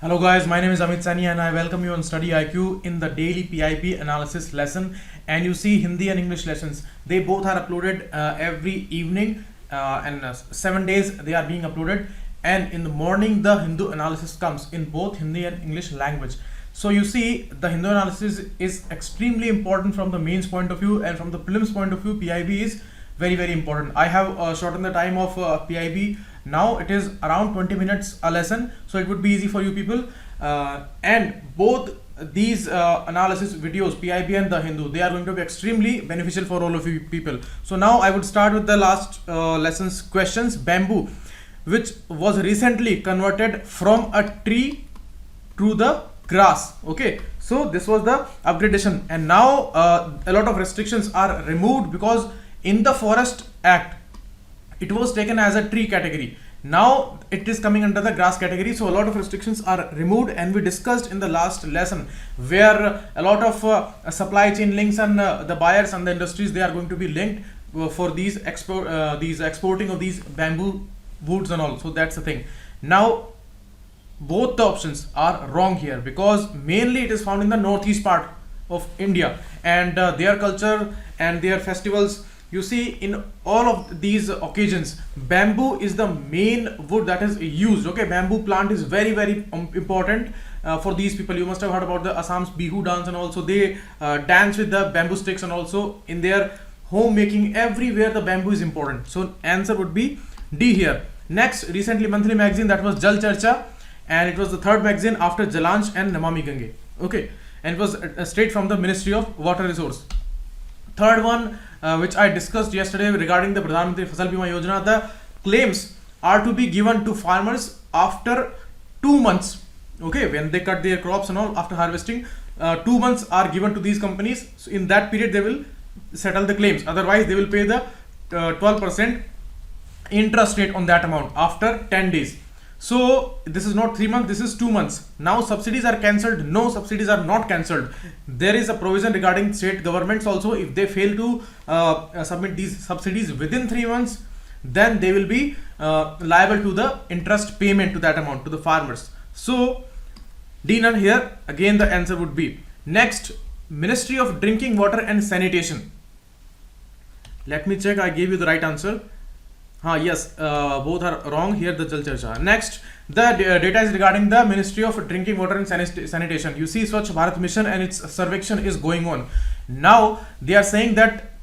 Hello guys, my name is Amit Sani and I welcome you on StudyIQ in the daily PIB analysis lesson. And you see Hindi and English lessons, they both are uploaded every evening and 7 days they are being uploaded. And in the morning the Hindu analysis comes in both Hindi and English language. So you see the Hindu analysis is extremely important from the mains point of view, and from the prelims point of view PIB is very important. I have shortened the time of PIB. Now it is around 20 minutes a lesson, so it would be easy for you people. And both these analysis videos, PIB and the Hindu, they are going to be extremely beneficial for all of you people. So now I would start with the last lessons questions. Bamboo, which was recently converted from a tree to the grass. Okay, so this was the upgradation, and now a lot of restrictions are removed, because in the Forest Act it was taken as a tree category. Now it is coming under the grass category, so a lot of restrictions are removed. And we discussed in the last lesson where a lot of supply chain links and the buyers and the industries, they are going to be linked for these exporting of these bamboo woods and all. So that's the thing. Now both the options are wrong here, because mainly it is found in the northeast part of India, and their culture and their festivals. You see, in all of these occasions, bamboo is the main wood that is used. Okay, bamboo plant is very important for these people. You must have heard about the Assam's Bihu dance, and also they dance with the bamboo sticks, and also in their homemaking, everywhere the bamboo is important. So answer would be D here. Next, recently monthly magazine, that was Jal Charcha, and it was the third magazine after Jalansh and Namami Gange. Okay, and it was straight from the Ministry of Water Resource. Third one, which I discussed yesterday regarding the Pradhan Mantri Fasal Bima Yojana, the claims are to be given to farmers after 2 months. Okay, when they cut their crops and all after harvesting, 2 months are given to these companies. So in that period they will settle the claims. Otherwise they will pay the 12% interest rate on that amount after 10 days. So this is not 3 months, this is 2 months. Now subsidies are cancelled. No, subsidies are not cancelled. There is a provision regarding state governments also. If they fail to submit these subsidies within 3 months, then they will be liable to the interest payment to that amount to the farmers. So D none here. Again the answer would be. Next, Ministry of Drinking Water and Sanitation. Let me check I gave you the right answer. Yes, both are wrong here, the Jal Charcha. Next, the data is regarding the Ministry of Drinking Water and Sanitation. You see, Swachh Bharat Mission and its survection is going on. Now they are saying that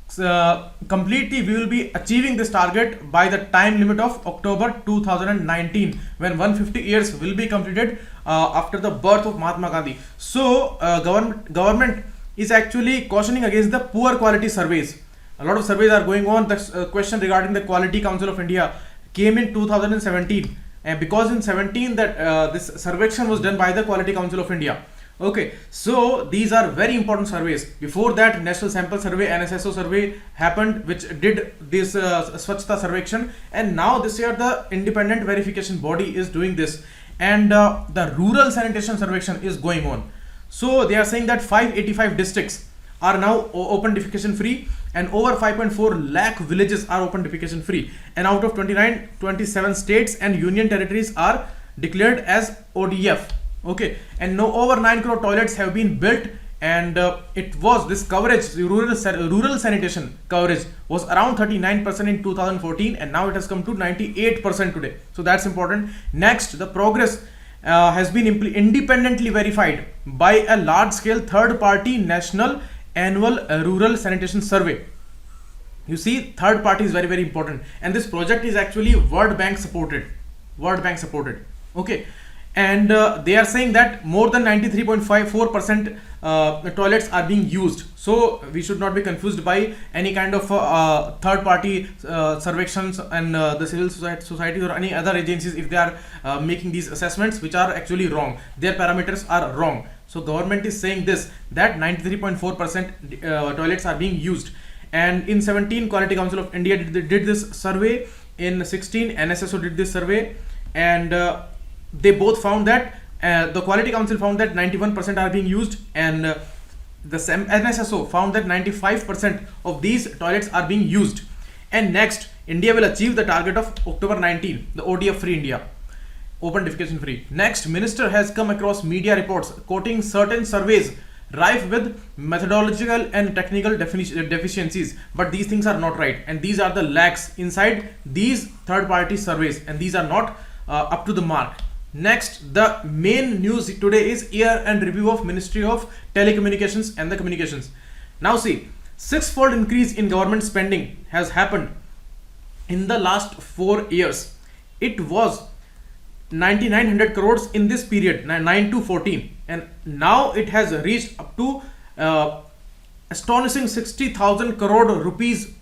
completely we will be achieving this target by the time limit of October 2019, when 150 years will be completed after the birth of Mahatma Gandhi. So government is actually cautioning against the poor quality surveys. A lot of surveys are going on. The question regarding the Quality Council of India came in 2017, and because in 17 that this survection was done by the Quality Council of India. Okay, so these are very important surveys. Before that, National Sample Survey, NSSO survey happened, which did this Swachhta survection, and now this year the independent verification body is doing this, and the rural sanitation survection is going on. So they are saying that 585 districts are now open defecation free, and over 5.4 lakh villages are open defecation free, and out of 27 states and union territories are declared as ODF. Okay, and no over 9 crore toilets have been built, and it was this coverage, rural sanitation coverage was around 39% in 2014, and now it has come to 98% today. So that's important. Next, the progress has been independently verified by a large scale third party national annual rural sanitation survey. You see, third party is very important, and this project is actually World Bank supported. Okay, and they are saying that more than 93.54% toilets are being used. So we should not be confused by any kind of third party survections and the civil society or any other agencies if they are making these assessments, which are actually wrong. Their parameters are wrong. So government is saying this, that 93.4% toilets are being used. And in 17, Quality Council of India did this survey. In 16, NSSO did this survey, and they both found that the Quality Council found that 91% are being used, and the NSSO found that 95% of these toilets are being used. And next, India will achieve the target of October 19, the ODF free India. defecation free. Next, minister has come across media reports quoting certain surveys rife with methodological and technical deficiencies, but these things are not right, and these are the lacks inside these third party surveys, and these are not up to the mark. Next, the main news today is year end review of Ministry of Telecommunications and the Communications. Now see, six-fold increase in government spending has happened in the last 4 years. It was 9900 crores in this period, 9 to 14, and now it has reached up to astonishing 60,000 crore rupees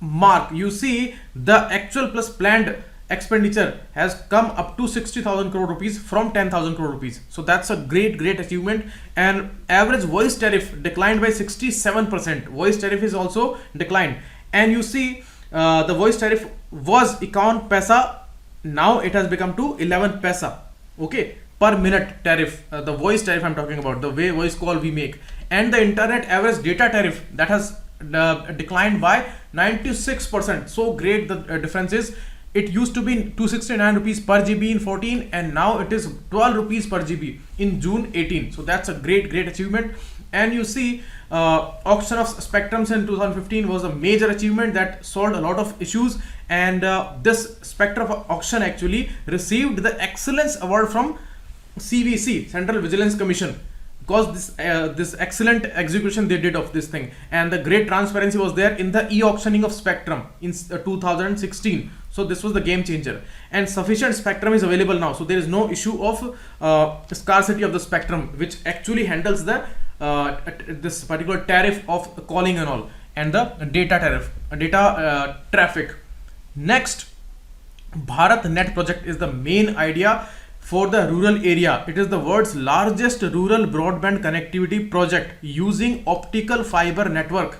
mark. You see, the actual plus planned expenditure has come up to 60,000 crore rupees from 10,000 crore rupees. So that's a great achievement. And average voice tariff declined by 67%. Voice tariff is also declined, and you see the voice tariff was 51 paisa, now it has become to 11 paisa, okay, per minute tariff. The voice tariff I'm talking about, the way voice call we make. And the internet average data tariff, that has declined by 96%. So great the difference is. It used to be 269 rupees per GB in 14, and now it is 12 rupees per GB in June 18. So that's a great achievement. And you see, auction of spectrums in 2015 was a major achievement that solved a lot of issues, and this spectrum auction actually received the excellence award from CVC, Central Vigilance Commission, because this excellent execution they did of this thing, and the great transparency was there in the e-auctioning of spectrum in 2016. So this was the game changer, and sufficient spectrum is available now, so there is no issue of scarcity of the spectrum, which actually handles the this particular tariff of calling and all, and the data tariff, traffic. Next, Bharat Net project is the main idea for the rural area. It is the world's largest rural broadband connectivity project using optical fiber network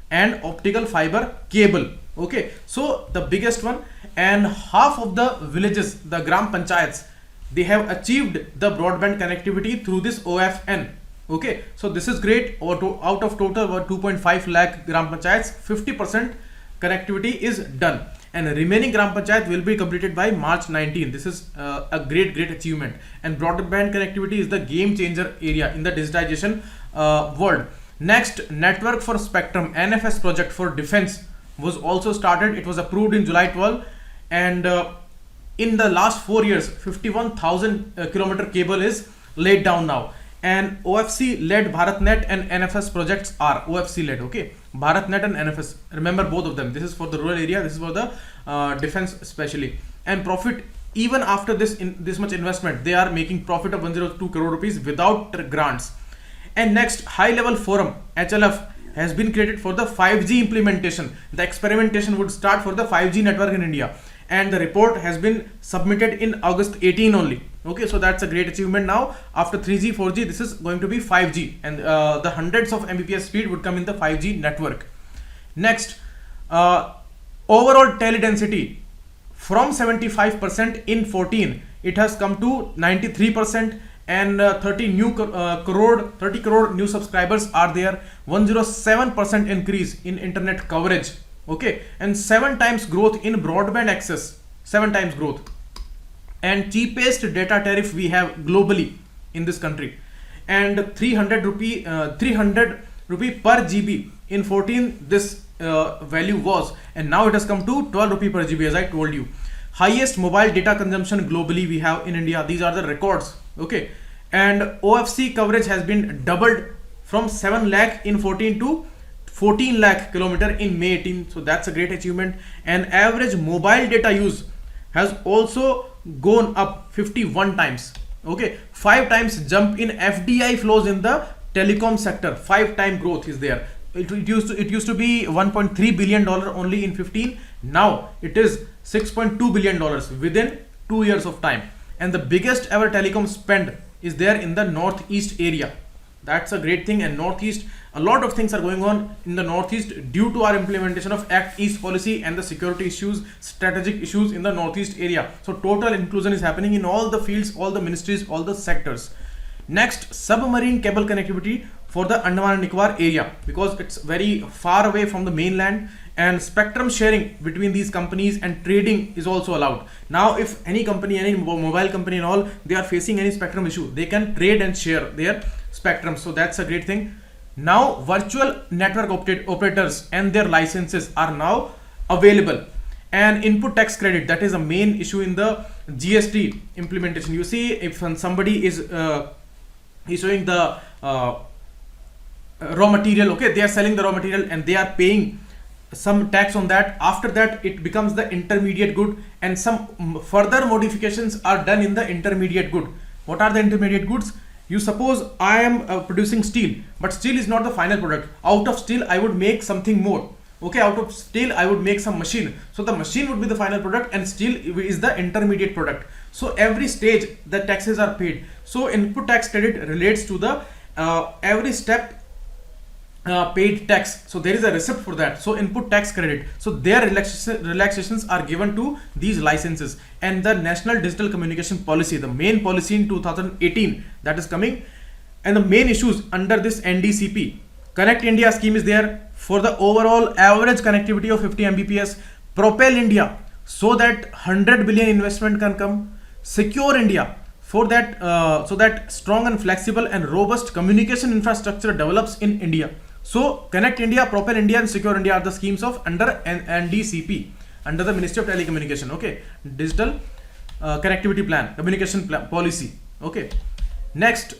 and optical fiber cable. Okay, so the biggest one, and half of the villages, the gram panchayats, they have achieved the broadband connectivity through this OFN. Okay, so this is great. Out of total about 2.5 lakh gram panchayats, 50% connectivity is done, and remaining gram panchayat will be completed by March 19. This is a great achievement, and broadband connectivity is the game changer area in the digitization world. Next, network for spectrum NFS project for defense was also started. It was approved in July 12, and in the last 4 years 51,000 kilometer cable is laid down now, and OFC led BharatNet and NFS projects are OFC led. Okay, BharatNet and NFS, remember both of them. This is for the rural area, this is for the defense especially. And profit, even after this much investment, they are making profit of 102 crore rupees without grants. And next, high level forum HLF has been created for the 5G implementation. The experimentation would start for the 5G network in India, and the report has been submitted in August 18 only. Okay, so that's a great achievement. Now after 3G 4G, this is going to be 5G, and the hundreds of Mbps speed would come in the 5G network. Next, overall tele density from 75% in 14, it has come to 93%, and 30 crore new subscribers are there. 107% increase in internet coverage. Okay, and 7 times growth in broadband access, 7 times growth, and cheapest data tariff we have globally in this country, and 300 rupee per GB in 14 this value was, and now it has come to 12 rupee per GB, as I told you. Highest mobile data consumption globally we have in India. These are the records. Okay, and OFC coverage has been doubled from 7 lakh in 14 to 14 lakh kilometer in May 18. So that's a great achievement. And average mobile data use has also gone up 51 times. Okay, 5 times jump in FDI flows in the telecom sector. 5-time growth is there. It used to be $1.3 billion only in 15. Now it is $6.2 billion within 2 years of time. And the biggest ever telecom spend is there in the Northeast area. That's a great thing. And Northeast, a lot of things are going on in the Northeast due to our implementation of Act East policy and the security issues, strategic issues in the Northeast area. So total inclusion is happening in all the fields, all the ministries, all the sectors. Next, submarine cable connectivity for the Andaman and Nicobar area, because it's very far away from the mainland, and spectrum sharing between these companies and trading is also allowed. Now if any company, any mobile company and all, they are facing any spectrum issue, they can trade and share their spectrum. So that's a great thing. Now virtual network operators and their licenses are now available. And input tax credit, that is a main issue in the GST implementation. You see, if somebody is showing the raw material, okay, they are selling the raw material and they are paying some tax on that. After that it becomes the intermediate good, and some further modifications are done in the intermediate good. What are the intermediate goods? You suppose I am producing steel, but steel is not the final product. Out of steel I would make something more. Okay, out of steel I would make some machine. So the machine would be the final product and steel is the intermediate product. So every stage the taxes are paid. So input tax credit relates to the every step paid tax. So there is a receipt for that. So input tax credit. So their relaxations are given to these licenses. And the National Digital Communication Policy, the main policy in 2018 that is coming, and the main issues under this NDCP. Connect India scheme is there for the overall average connectivity of 50 Mbps. Propel India, so that 100 billion investment can come. Secure India, for that so that strong and flexible and robust communication infrastructure develops in India. So Connect India, Propel India and Secure India are the schemes of under NDCP, under the Ministry of Telecommunication. Okay, digital connectivity plan, communication policy. Okay, next,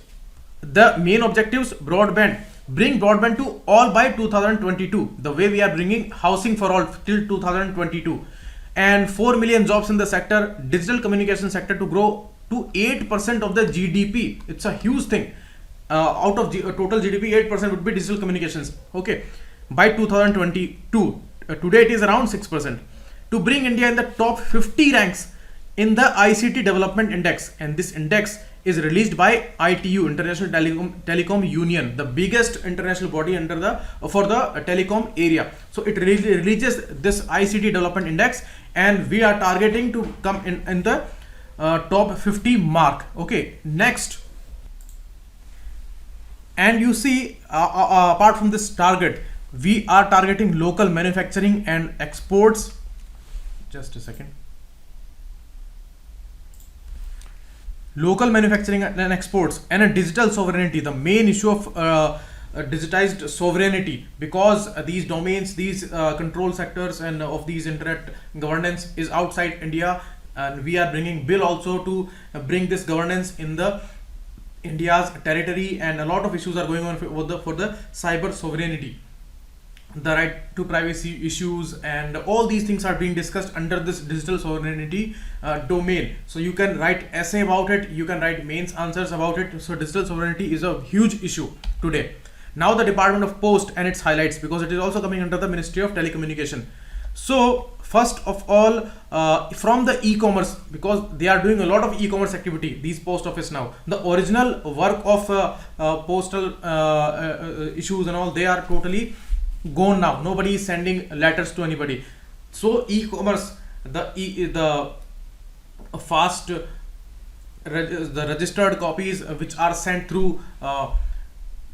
the main objectives: broadband, bring broadband to all by 2022, the way we are bringing housing for all till 2022, and 4 million jobs in the sector, digital communication sector to grow to 8% of the GDP. It's a huge thing. Out of total GDP, 8% would be digital communications. Okay, by 2022. Today it is around 6%. To bring India in the top 50 ranks in the ICT Development Index, and this index is released by ITU, International Telecom Union, the biggest international body under the for the telecom area. So it releases this ICT Development Index, and we are targeting to come in the top 50 mark. Okay, next, and you see, apart from this target, we are targeting local manufacturing and exports. Just a second. Local manufacturing and exports, and a digital sovereignty, the main issue of digitized sovereignty, because these domains, these control sectors and of these internet governance is outside India, and we are bringing bill also to bring this governance in the India's territory, and a lot of issues are going on for the cyber sovereignty, the right to privacy issues, and all these things are being discussed under this digital sovereignty domain. So you can write essay about it, you can write mains answers about it. So digital sovereignty is a huge issue today. Now the Department of Post and its highlights, because it is also coming under the Ministry of Telecommunication. So first of all, from the e-commerce, because they are doing a lot of e-commerce activity, these post office now, the original work of postal issues and all, they are totally gone now. Nobody is sending letters to anybody. So e-commerce, the fast the registered copies which are sent through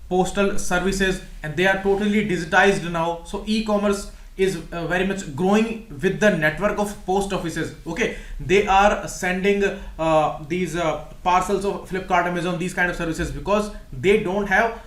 postal services, and they are totally digitized now. So e-commerce is very much growing with the network of post offices. Okay, they are sending these parcels of Flipkart, Amazon, these kind of services, because they don't have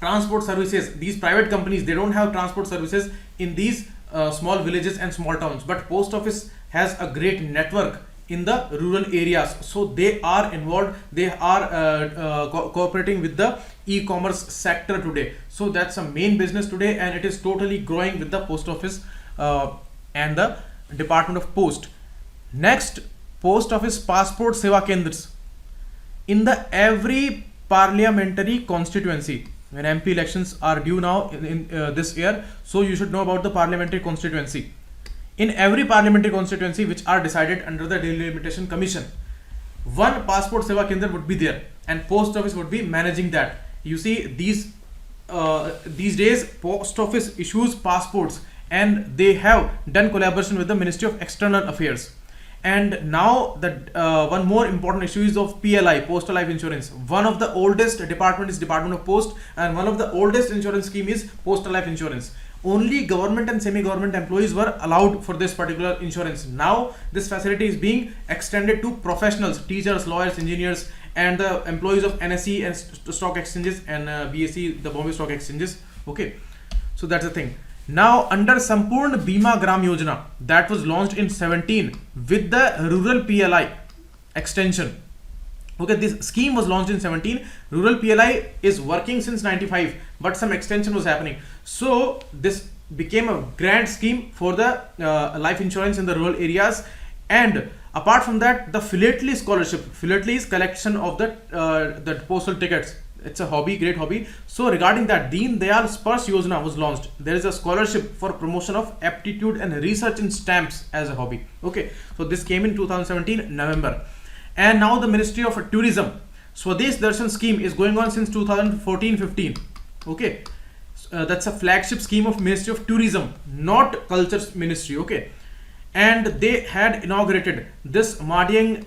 transport services. These private companies, they don't have transport services in these small villages and small towns, but post office has a great network in the rural areas. So they are involved, they are cooperating with the e-commerce sector today. So that's a main business today, and it is totally growing with the post office and the Department of Post. Next, post office passport seva kendras in the every parliamentary constituency. When MP elections are due now in this year, so you should know about the parliamentary constituency. In every parliamentary constituency which are decided under the Delimitation Commission, one passport seva kendra would be there, and post office would be managing that. You see, these days post office issues passports, and they have done collaboration with the Ministry of External Affairs. And now that one more important issue is of PLI, Postal Life Insurance. One of the oldest department is Department of Post, and one of the oldest insurance scheme is Postal Life Insurance. only government and semi-government employees were allowed for this particular insurance. Now this facility is being extended to professionals, teachers, lawyers, engineers, and the employees of NSE and stock exchanges, and BSE, the Bombay Stock Exchanges. Okay, so that's the thing. Now under Sampurna Bima Gram Yojana, that was launched in 17 with the rural PLI extension. Okay, this scheme was launched in 17. Rural PLI is working since 95, but some extension was happening. So this became a grand scheme for the life insurance in the rural areas. And apart from that, the philately scholarship. Philately is collection of the postal tickets. It's a hobby, great hobby. So regarding that, Deen Dayal Spars Yojana was launched. There is a scholarship for promotion of aptitude and research in stamps as a hobby. Okay, so this came in 2017 November. And now the Ministry of Tourism, Swadesh Darshan scheme is going on since 2014-15. Okay, that's a flagship scheme of Ministry of Tourism, not Culture Ministry. Okay, and they had inaugurated this Madiang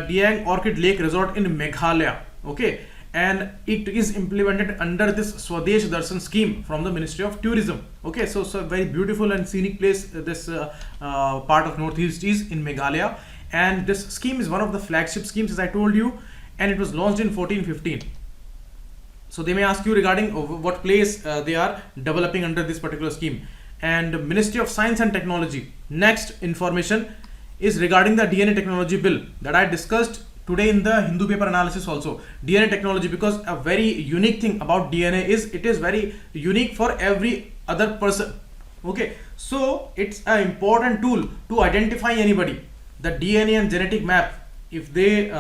Diang Orchid Lake Resort in Meghalaya. Okay, and it is implemented under this Swadesh Darshan scheme from the Ministry of Tourism. Okay, so a very beautiful and scenic place this part of Northeast is in Meghalaya. And this scheme is one of the flagship schemes, as I told you, and it was launched in 14-15. So they may ask you regarding what place they are developing under this particular scheme. And Ministry of Science and Technology, next information is regarding the DNA technology bill that I discussed today in the Hindu paper analysis also. DNA technology, because a very unique thing about DNA is it is very unique for every other person. Okay, so it's an important tool to identify anybody. The DNA and genetic map, if they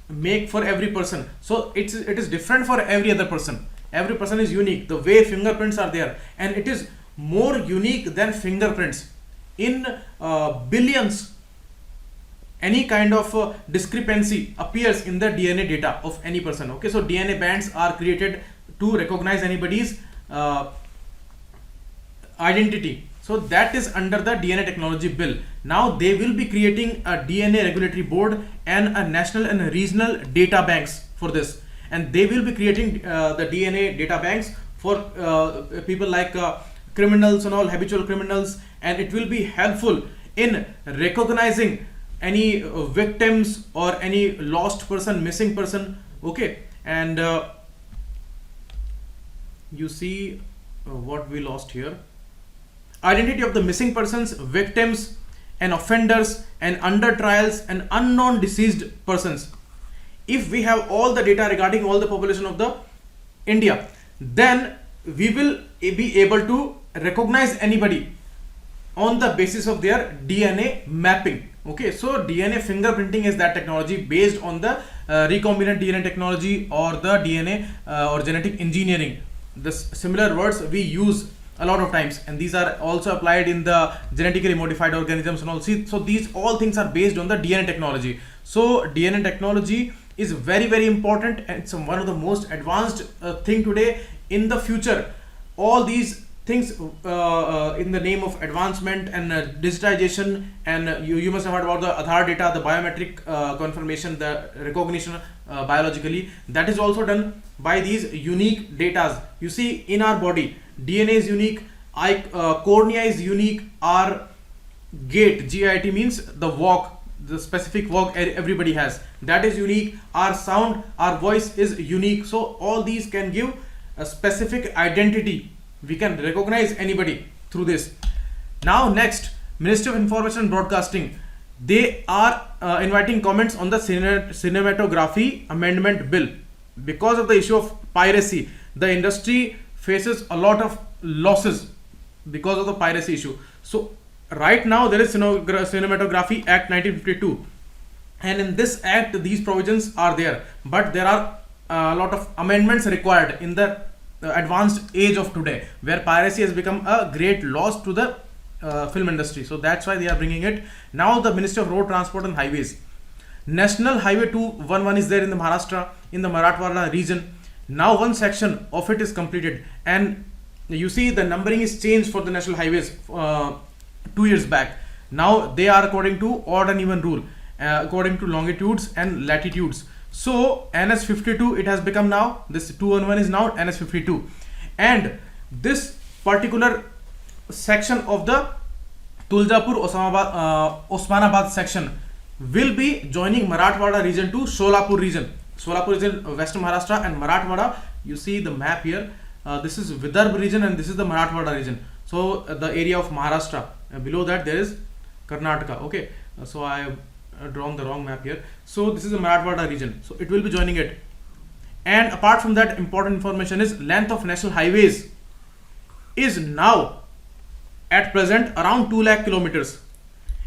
make for every person, so it is different for every other person. Every person is unique. The way fingerprints are there, and it is more unique than fingerprints in billions. Any kind of discrepancy appears in the DNA data of any person. Okay, so DNA bands are created to recognize anybody's identity. So that is under the DNA technology bill. Now they will be creating a DNA regulatory board and a national and regional data banks for this, and they will be creating the DNA data banks for people like criminals and all, habitual criminals, and it will be helpful in recognizing any victims or any lost person, missing person. Okay, and you see what we lost here. Identity of the missing persons, victims and offenders, and under trials and unknown deceased persons. If we have all the data regarding all the population of the India, then we will be able to recognize anybody on the basis of their DNA mapping. Okay, so DNA fingerprinting is that technology based on the recombinant DNA technology or the DNA or genetic engineering. The similar words we use a lot of times, and these are also applied in the genetically modified organisms and all. See, so these all things are based on the DNA technology. So DNA technology is very, very important, and it's one of the most advanced thing today. In the future, all these things in the name of advancement and digitization, and you must have heard about the Aadhaar data, the biometric confirmation, the recognition biologically, that is also done by these unique data. You see, in our body, DNA is unique, cornea is unique, our gait, GIT means the walk, the specific walk everybody has, that is unique, our sound, our voice is unique. So all these can give a specific identity. We can recognize anybody through this. Now next, Ministry of Information and Broadcasting, they are inviting comments on the cinematography amendment bill. Because of the issue of piracy, the industry faces a lot of losses because of the piracy issue. So right now there is Cinematography Act 1952, and in this act these provisions are there, but there are a lot of amendments required in the advanced age of today, where piracy has become a great loss to the film industry. So that's why they are bringing it. Now the Ministry of Road Transport and Highways, National Highway 211 is there in the Maharashtra, in the Marathwada region. Now one section of it is completed, and you see the numbering is changed for the national highways 2 years back. Now they are according to odd and even rule, according to longitudes and latitudes. So NS 52 it has become now, this 211 is now NS 52, and this particular section of the Tuljapur Osmanabad section will be joining Marathwada region to Solapur region. Solapur is in Western Maharashtra, and Marathwada, you see the map here, this is Vidarbha region and this is the Marathwada region. So the area of Maharashtra, below that there is Karnataka. Okay, so I have drawn the wrong map here. So this is the Marathwada region, so it will be joining it. And apart from that, important information is length of national highways is now at present around 2 lakh kilometers,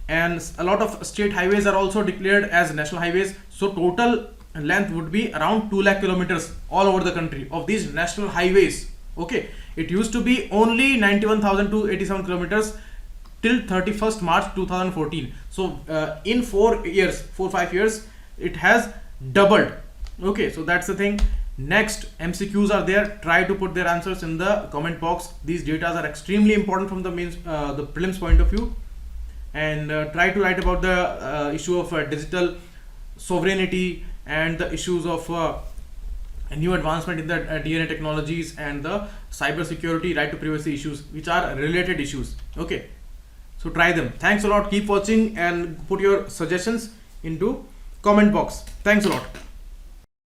and a lot of state highways are also declared as national highways. So total length would be around 2 lakh kilometers all over the country of these national highways. Okay, it used to be only 91,287 kilometers till 31st March 2014. So in 4 5 years it has doubled. Okay, so that's the thing. Next, MCQs are there. Try to put their answers in the comment box. These data are extremely important from the mains, the prelims point of view, and try to write about the issue of digital sovereignty and the issues of new advancement in the DNA technologies and the cyber security, right to privacy issues, which are related issues. Okay, so try them. Thanks a lot. Keep watching and put your suggestions into comment box. Thanks a lot.